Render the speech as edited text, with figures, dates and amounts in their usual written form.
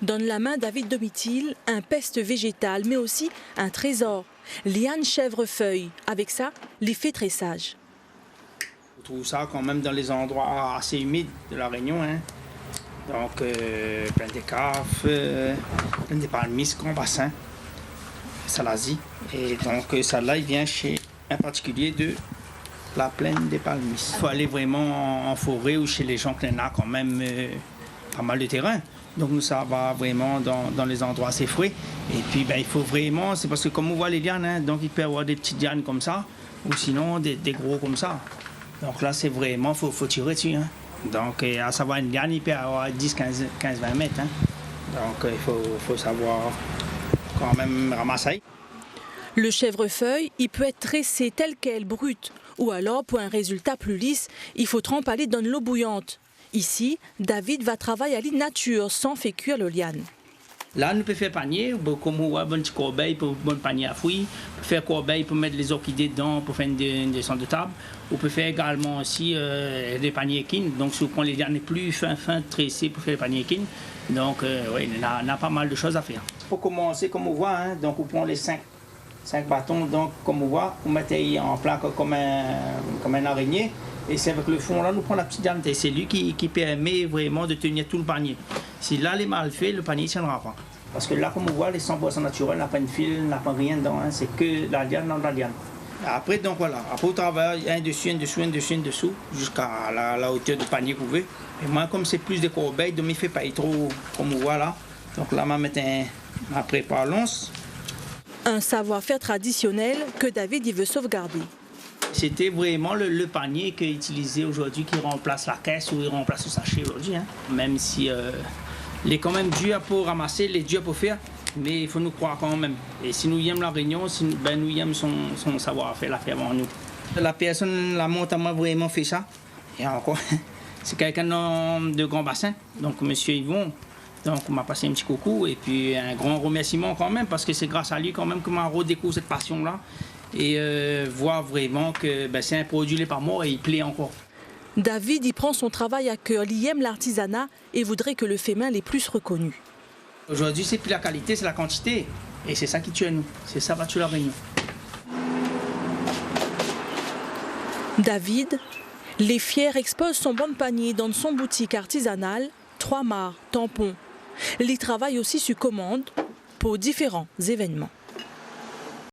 Dans la main David Domitil, un peste végétal, mais aussi un trésor, liane chèvrefeuille. Avec ça, l'effet tressage. On trouve ça quand même dans les endroits assez humides de La Réunion. Hein. Donc, plein d'écaves, plein de palmistes, grand bassin, Salazie. Et donc, ça là, il vient chez un particulier de la plaine des palmistes. Il faut aller vraiment en forêt ou chez les gens qui en a quand même pas mal de terrain. Donc nous, ça va vraiment dans les endroits assez frais. Et puis, il faut vraiment, c'est parce que comme on voit les lianes, hein, donc il peut y avoir des petites lianes comme ça, ou sinon des gros comme ça. Donc là, c'est vraiment, faut tirer dessus. Hein. Donc à savoir une liane, il peut y avoir 10, 15, 20 mètres. Hein. Donc il faut savoir quand même ramasser. Le chèvrefeuille, il peut être tressé tel quel, brut. Ou alors, pour un résultat plus lisse, il faut tremper dans de l'eau bouillante. Ici, David va travailler à la nature sans faire cuire le liane. Là, on peut faire panier, comme on voit, un petit corbeille pour un panier à fruits. On peut faire corbeille pour mettre les orchidées dedans, pour faire une descente de table. On peut faire également aussi des paniers équines. Donc, si on prend les lianes plus fin, tressés pour faire les paniers équines. Donc, oui, on a pas mal de choses à faire. Pour commencer, comme on voit, hein, donc on prend les 5 bâtons, donc comme on voit, on met en plaque comme un araignée. Et c'est avec le fond là, nous prenons la petite liane. Et c'est lui qui permet vraiment de tenir tout le panier. Si là, il est mal fait, le panier ne tiendra pas. Parce que là, comme on voit, les 100% naturels, n'a pas une file, n'a pas rien dedans. Hein, c'est que la liane dans la liane. Après, donc voilà. Après, on travaille un dessous, jusqu'à la hauteur du panier qu'on veut. Et moi, comme c'est plus des corbeilles, donc il ne fait pas trop comme on voit là. Donc là, je prépare l'once. Un savoir-faire traditionnel que David veut sauvegarder. C'était vraiment le panier qui est utilisé aujourd'hui, qui remplace la caisse ou il remplace le sachet aujourd'hui. Hein. Même si il est quand même dur pour ramasser, il est dur pour faire, mais il faut nous croire quand même. Et si nous aimons la Réunion, nous aimons son savoir-faire, la faire avant nous. La personne, la monte à moi, vraiment fait ça. Et encore, c'est quelqu'un de grand bassin, donc monsieur Yvon. Donc on m'a passé un petit coucou et puis un grand remerciement quand même, parce que c'est grâce à lui quand même que m'a redécouvert cette passion-là. Et voir vraiment que c'est un produit par mort et il plaît encore. David y prend son travail à cœur, il aime l'artisanat et voudrait que le fait main l'ait plus reconnu. Aujourd'hui, c'est plus la qualité, c'est la quantité. Et c'est ça qui tue à nous. C'est ça qui va tuer la Réunion. David, les fiers expose son bon panier dans son boutique artisanale, 3 mares, tampons. Il travaille aussi sur commande pour différents événements.